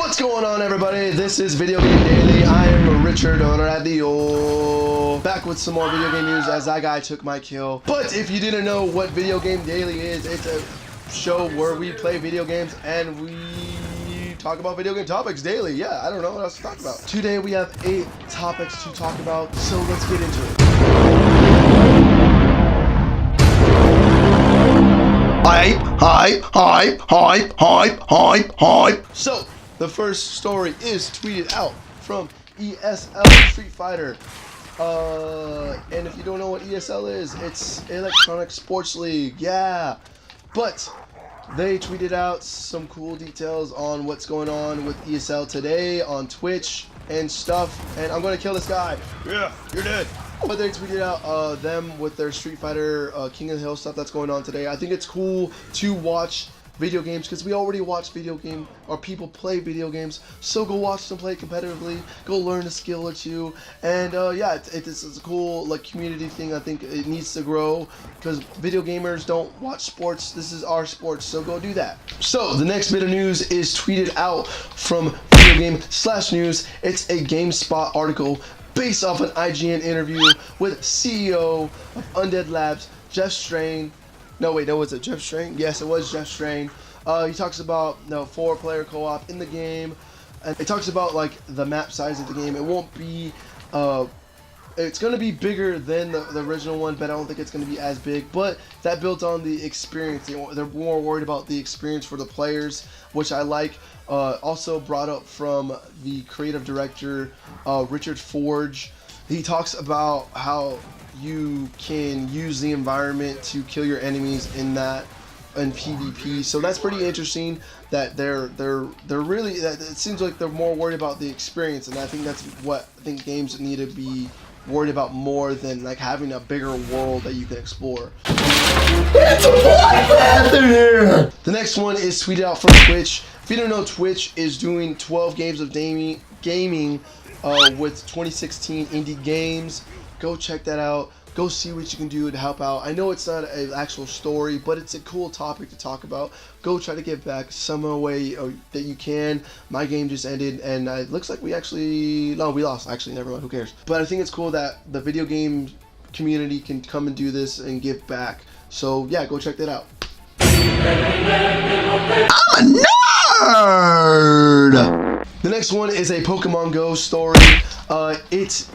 What's going on, everybody? This is Video Game Daily. I am Richard Onoradio, back with some more video game news as that guy took my kill. But if you didn't know what Video Game Daily is, it's a show where we play video games and we talk about video game topics daily. Yeah, I don't know what else to talk about. Today we have 8 topics to talk about, so let's get into it. Hype. So, the first story is tweeted out from ESL Street Fighter. And if you don't know what ESL is, it's Electronic Sports League. Yeah. But they tweeted out some cool details on what's going on with ESL today on Twitch and stuff. And I'm going to kill this guy. Yeah, you're dead. But they tweeted out them with their Street Fighter King of the Hill stuff that's going on today. I think it's cool to watch video games because we already watch video game or people play video games, so go watch them play competitively, go learn a skill or two, and yeah, it's a cool like community thing. I think it needs to grow because video gamers don't watch sports. This is our sports, so go do that. So the next bit of news is tweeted out from Video Game / News. It's a GameSpot article based off an IGN interview with CEO of Undead Labs, Jeff Strain. Was it Jeff Strain? Yes, it was Jeff Strain. He talks about 4-player co-op in the game, and it talks about like the map size of the game. It won't be, it's gonna be bigger than the original one, but I don't think it's gonna be as big. But that builds on the experience. They're more worried about the experience for the players, which I like. Also brought up from the creative director, Richard Forge. He talks about how you can use the environment to kill your enemies in PvP. So that's pretty interesting that they're really, that it seems like they're more worried about the experience, and I think that's what I think games need to be worried about more than like having a bigger world that you can explore. It's a bloodbath in here! The next one is tweeted out from Twitch. If you don't know, Twitch is doing 12 games of gaming with 2016 indie games. Go check that out. Go see what you can do to help out. I know it's not an actual story, but it's a cool topic to talk about. Go try to give back some way that you can. My game just ended, and it looks like we lost. Actually, never mind. Who cares? But I think it's cool that the video game community can come and do this and give back. So yeah, go check that out. I'm a nerd! The next one is a Pokemon Go story. It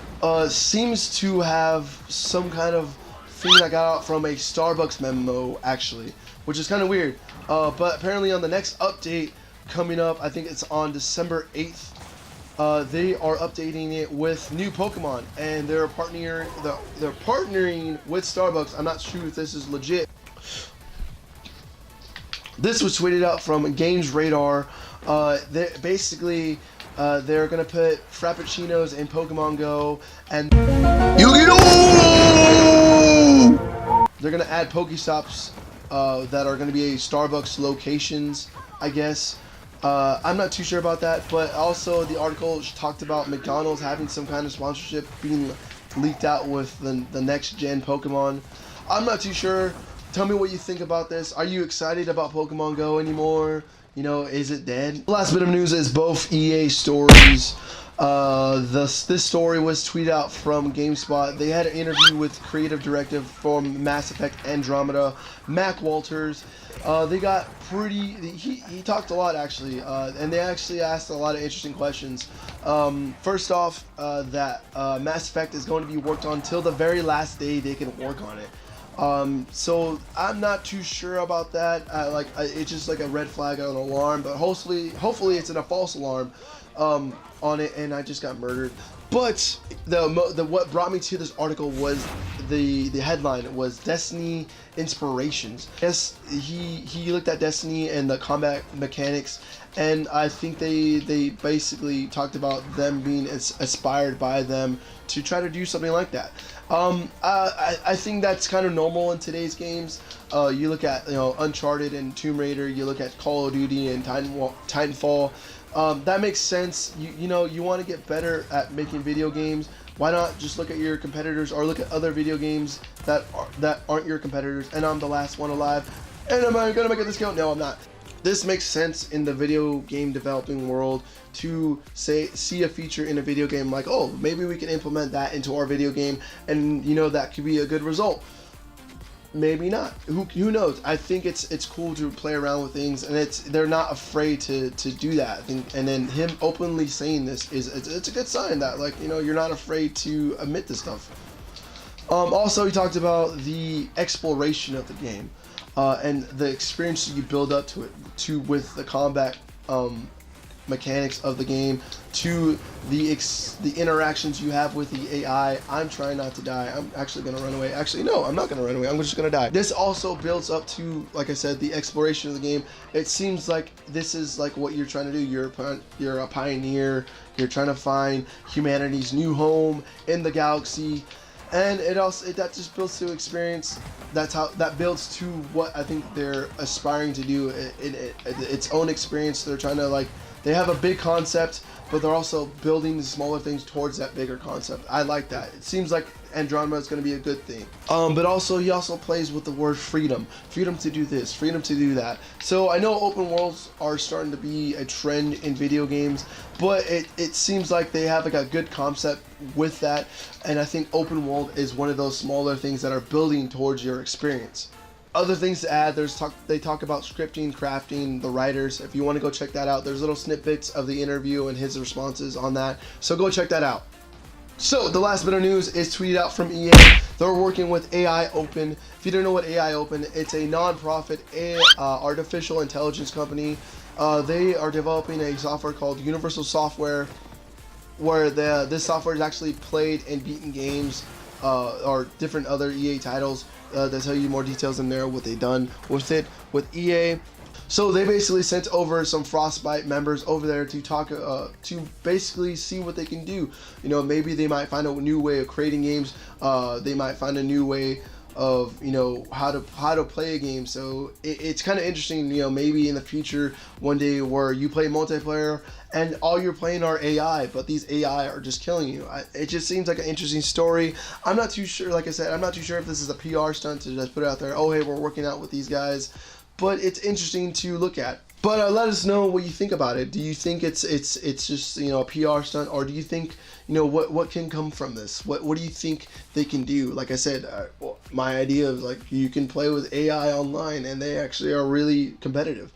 seems to have some kind of thing I got out from a Starbucks memo, actually, which is kind of weird. But apparently on the next update coming up, I think it's on December 8th, they are updating it with new Pokemon, and they're partnering with Starbucks. I'm not sure if this is legit. This was tweeted out from Games Radar. They're gonna put Frappuccinos in Pokemon Go, and they're gonna add Pokestops that are gonna be Starbucks locations, I guess. I'm not too sure about that, but also the article talked about McDonald's having some kind of sponsorship being leaked out with the next gen Pokemon. I'm not too sure. Tell me what you think about this. Are you excited about Pokemon Go anymore? You know, is it dead? The last bit of news is both EA stories. This story was tweeted out from GameSpot. They had an interview with creative director from Mass Effect Andromeda, Mac Walters. They got he talked a lot actually, and they actually asked a lot of interesting questions. First off, that Mass Effect is going to be worked on till the very last day they can work on it. So I'm not too sure about that. It's just like a red flag or an alarm, but hopefully it's in a false alarm on it, and I just got murdered. But what brought me to this article was the headline was Destiny Inspirations. Yes, he looked at Destiny and the combat mechanics, and I think they basically talked about them being inspired by them to try to do something like that. I think that's kind of normal in today's games. You look at Uncharted and Tomb Raider. You look at Call of Duty and Titanfall. That makes sense. You want to get better at making video games. Why not just look at your competitors or look at other video games that aren't your competitors? And I'm the last one alive. And am I gonna make it this count? No, I'm not. This makes sense in the video game developing world to see a feature in a video game like, oh, maybe we can implement that into our video game, and you know, that could be a good result. Maybe not. Who knows? I think it's cool to play around with things, and they're not afraid to do that. And then him openly saying this it's a good sign that, like, you know, you're not afraid to admit this stuff. Also, he talked about the exploration of the game, and the experience you build up to it, with the combat mechanics of the game, to the interactions you have with the AI. I'm trying not to die. I'm actually gonna run away. Actually, no, I'm not gonna run away. I'm just gonna die. This also builds up to, like I said, the exploration of the game. It seems like this is like what you're trying to do. You're a pioneer. You're trying to find humanity's new home in the galaxy. And that just builds to experience. That builds to what I think they're aspiring to do in its own experience. They're trying to, like, they have a big concept, but they're also building the smaller things towards that bigger concept. I like that. It seems like Andromeda is going to be a good thing. But also, he also plays with the word freedom. Freedom to do this, freedom to do that. So I know open worlds are starting to be a trend in video games, but it seems like they have like a good concept with that. And I think open world is one of those smaller things that are building towards your experience. Other things to add, they talk about scripting, crafting, the writers. If you want to go check that out, there's little snippets of the interview and his responses on that. So go check that out. So the last bit of news is tweeted out from EA. They're working with AI Open. If you don't know what AI Open, it's a non-profit artificial intelligence company. They are developing a software called Universal Software, where this software is actually played and beaten games or different other EA titles. They tell you more details in there, what they've done with it with EA. So they basically sent over some Frostbite members over there to talk to basically see what they can do. You know, maybe they might find a new way of creating games. They might find a new way of, you know, how to play a game. So it's kind of interesting, you know, maybe in the future one day where you play multiplayer and all you're playing are AI, but these AI are just killing you. It just seems like an interesting story. I'm not too sure, like I said, I'm not too sure if this is a PR stunt to just put it out there, oh hey, we're working out with these guys, but it's interesting to look at. But let us know what you think about it. Do you think it's just, you know, a PR stunt, or do you think, you know, what can come from this? What do you think they can do? Like I said, my idea of, like, you can play with AI online and they actually are really competitive.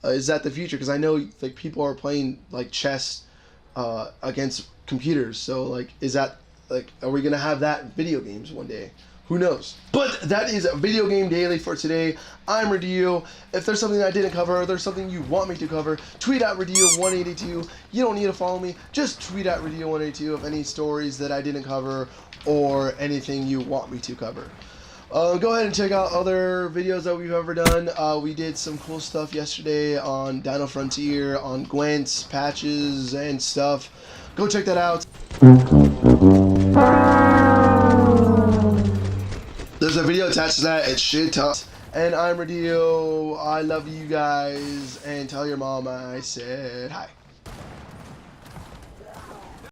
Is that the future? Because I know, like, people are playing like chess against computers. So, like, is that, like, are we gonna have that in video games one day? Who knows? But that is Video Game Daily for today. I'm Radio. If there's something I didn't cover, or there's something you want me to cover, tweet at Radio182. You don't need to follow me. Just tweet at Radio182 of any stories that I didn't cover or anything you want me to cover. Go ahead and check out other videos that we've ever done. We did some cool stuff yesterday on Dino Frontier, on Gwent's patches and stuff. Go check that out. There's a video attached to that. It's shit tough. And I'm Radio. I love you guys. And tell your mom I said hi.